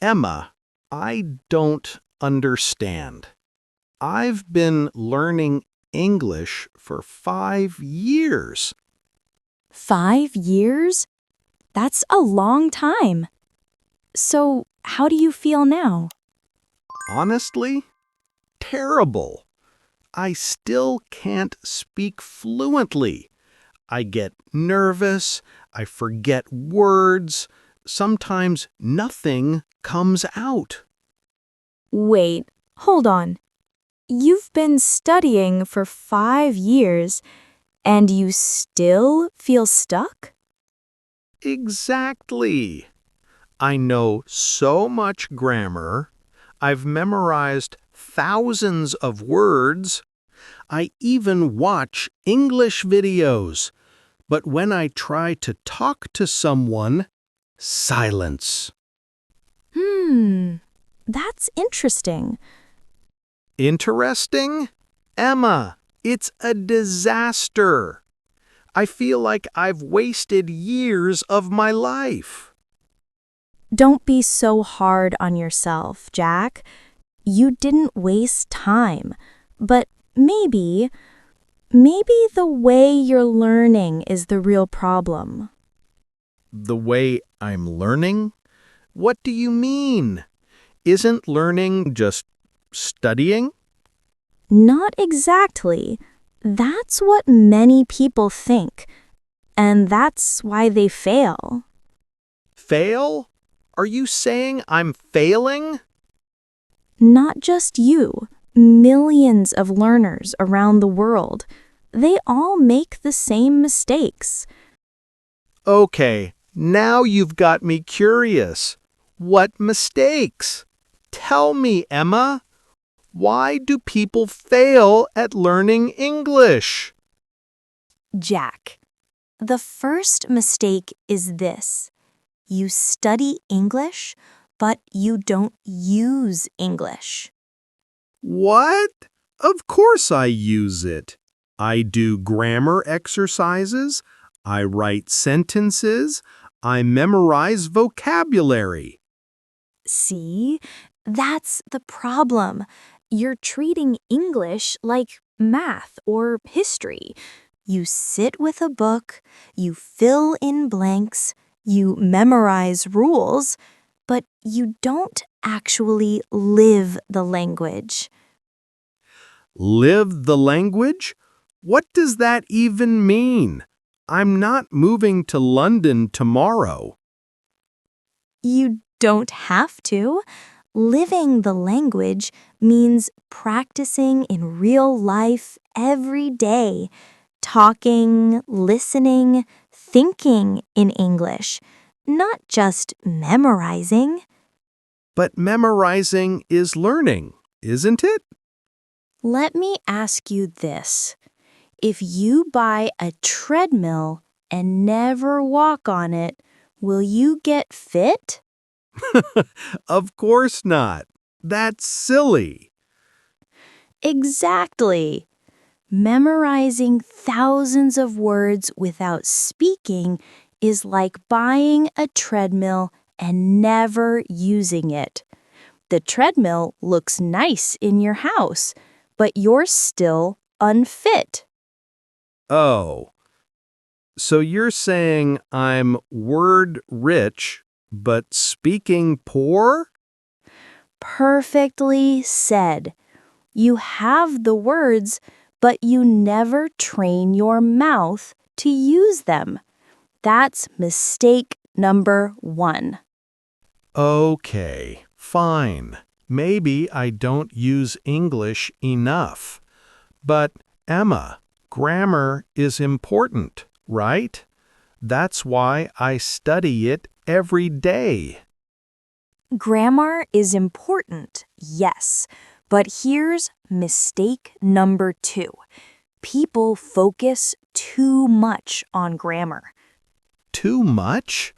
Emma, I don't understand. I've been learning English for 5 years. 5 years? That's a long time. So, how do you feel now? Honestly, terrible. I still can't speak fluently. I get nervous, I forget words, sometimes nothing comes out. Wait, hold on. You've been studying for 5 years and you still feel stuck? Exactly. I know so much grammar. I've memorized thousands of words. I even watch English videos. But when I try to talk to someone, silence. That's interesting. Interesting? Emma, it's a disaster. I feel like I've wasted years of my life. Don't be so hard on yourself, Jack. You didn't waste time, but maybe the way you're learning is the real problem. The way I'm learning? What do you mean? Isn't learning just studying? Not exactly. That's what many people think, and that's why they fail. Fail? Are you saying I'm failing? Not just you, millions of learners around the world. They all make the same mistakes. Okay, now you've got me curious. What mistakes? Tell me, Emma. Why do people fail at learning English? Jack, the first mistake is this. You study English, but you don't use English. What? Of course I use it. I do grammar exercises, I write sentences, I memorize vocabulary. See, that's the problem. You're treating English like math or history. You sit with a book, you fill in blanks, you memorize rules, but you don't actually live the language. Live the language? What does that even mean? I'm not moving to London tomorrow. You don't have to. Living the language means practicing in real life every day, talking, listening, thinking in English, not just memorizing. But memorizing is learning, isn't it? Let me ask you this. If you buy a treadmill and never walk on it, will you get fit? Of course not. That's silly. Exactly. Memorizing thousands of words without speaking is like buying a treadmill and never using it. The treadmill looks nice in your house, but you're still unfit. Oh, so you're saying I'm word rich, but speaking poor? Perfectly said. You have the words, but you never train your mouth to use them. That's mistake number 1. Okay, fine. Maybe I don't use English enough. But, Emma, grammar is important, right? That's why I study it every day. Grammar is important, yes, but here's mistake number 2. People focus too much on grammar. Too much?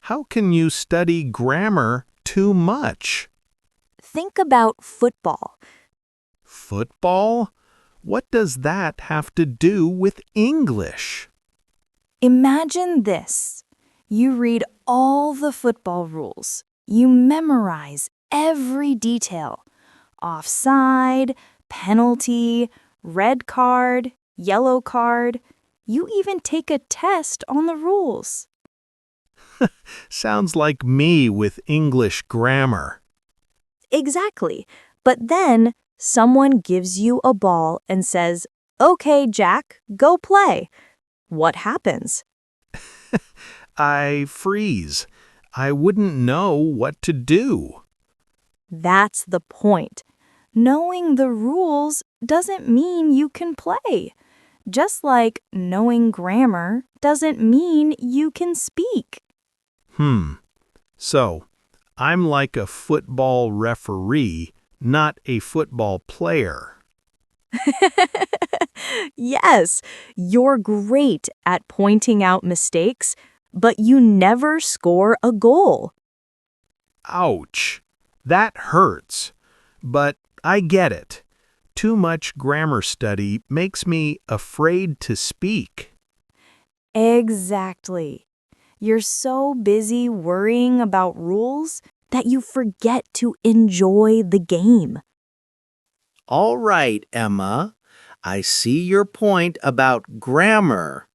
How can you study grammar too much? Think about football. Football? What does that have to do with English? Imagine this. You read all the football rules. You memorize every detail. Offside, penalty, red card, yellow card. You even take a test on the rules. Sounds like me with English grammar. Exactly. But then someone gives you a ball and says, "Okay, Jack, go play." What happens? I freeze. I wouldn't know what to do. That's the point. Knowing the rules doesn't mean you can play. Just like knowing grammar doesn't mean you can speak. So, I'm like a football referee, not a football player. Yes, you're great at pointing out mistakes, but you never score a goal. Ouch. That hurts. But I get it. Too much grammar study makes me afraid to speak. Exactly. You're so busy worrying about rules that you forget to enjoy the game. All right, Emma. I see your point about grammar,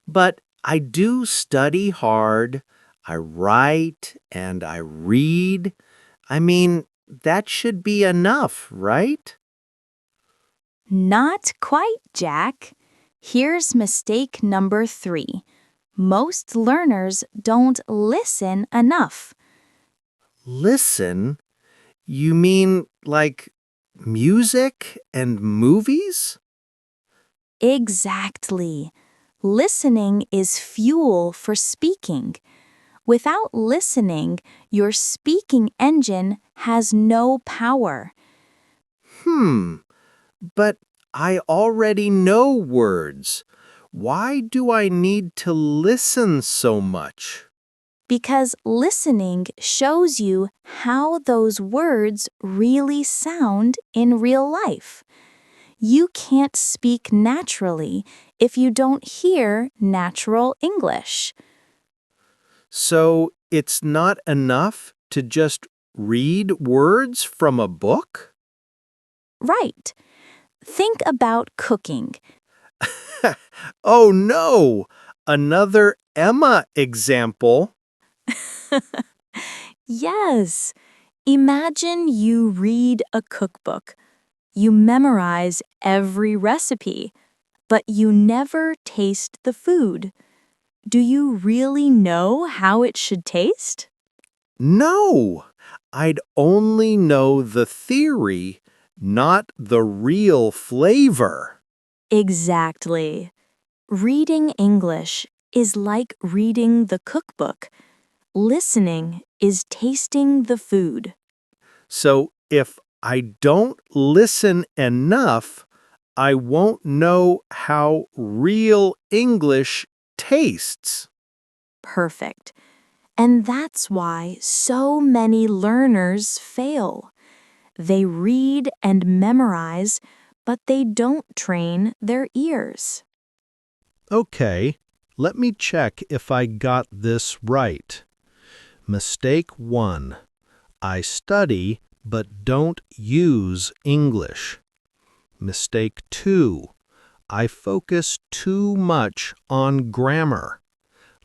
but I do study hard. I write and I read. I mean, that should be enough, right? Not quite, Jack. Here's mistake number 3. Most learners don't listen enough. Listen? You mean like music and movies? Exactly. Listening is fuel for speaking. Without listening, your speaking engine has no power. But I already know words. Why do I need to listen so much? Because listening shows you how those words really sound in real life. You can't speak naturally if you don't hear natural English. So it's not enough to just read words from a book? Right. Think about cooking. Oh no! Another Emma example. Yes. Imagine you read a cookbook. You memorize every recipe, but you never taste the food. Do you really know how it should taste? No! I'd only know the theory, not the real flavor. Exactly. Reading English is like reading the cookbook. Listening is tasting the food. So if I don't listen enough, I won't know how real English tastes. Perfect. And that's why so many learners fail. They read and memorize, but they don't train their ears. Okay, let me check if I got this right. Mistake 1. I study but don't use English. Mistake 2. I focus too much on grammar,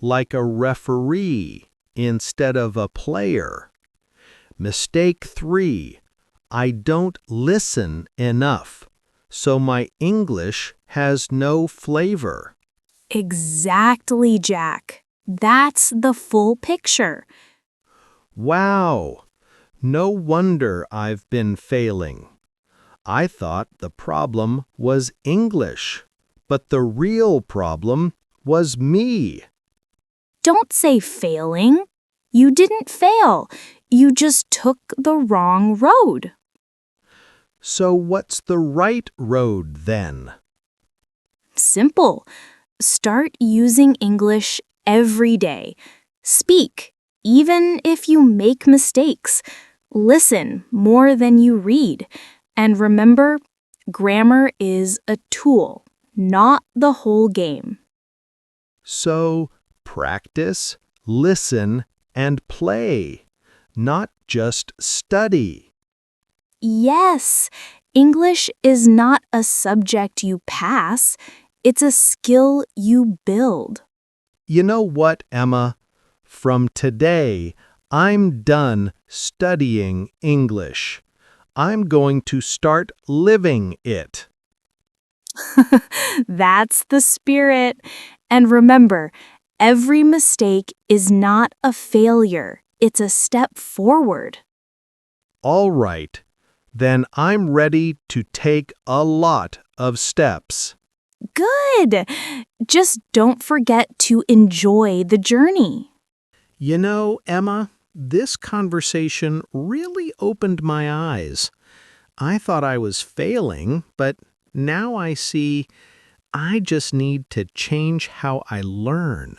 like a referee instead of a player. Mistake 3. I don't listen enough, so my English has no flavor. Exactly, Jack. That's the full picture. Wow! No wonder I've been failing. I thought the problem was English, but the real problem was me. Don't say failing. You didn't fail. You just took the wrong road. So what's the right road then? Simple. Start using English every day. Speak, even if you make mistakes. Listen more than you read. And remember, grammar is a tool, not the whole game. So practice, listen, and play. not just study. Yes, English is not a subject you pass, it's a skill you build. You know what, Emma? From today, I'm done studying English. I'm going to start living it. That's the spirit. And remember, every mistake is not a failure, it's a step forward. All right, then I'm ready to take a lot of steps. Good! Just don't forget to enjoy the journey. You know, Emma, this conversation really opened my eyes. I thought I was failing, but now I see I just need to change how I learn.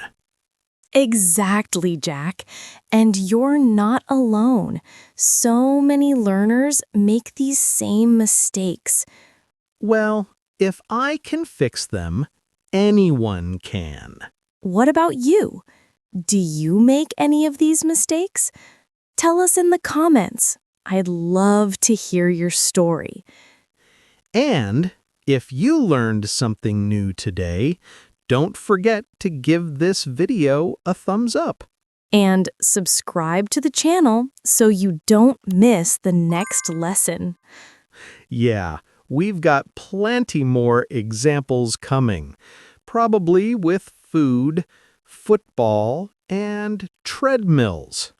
Exactly, Jack. And you're not alone. So many learners make these same mistakes. Well, if I can fix them, anyone can. What about you? Do you make any of these mistakes? Tell us in the comments. I'd love to hear your story. And if you learned something new today, don't forget to give this video a thumbs up. And subscribe to the channel so you don't miss the next lesson. Yeah, we've got plenty more examples coming, probably with food, football, and treadmills.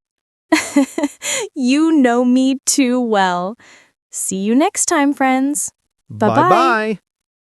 You know me too well. See you next time, friends. Bye-bye. Bye-bye.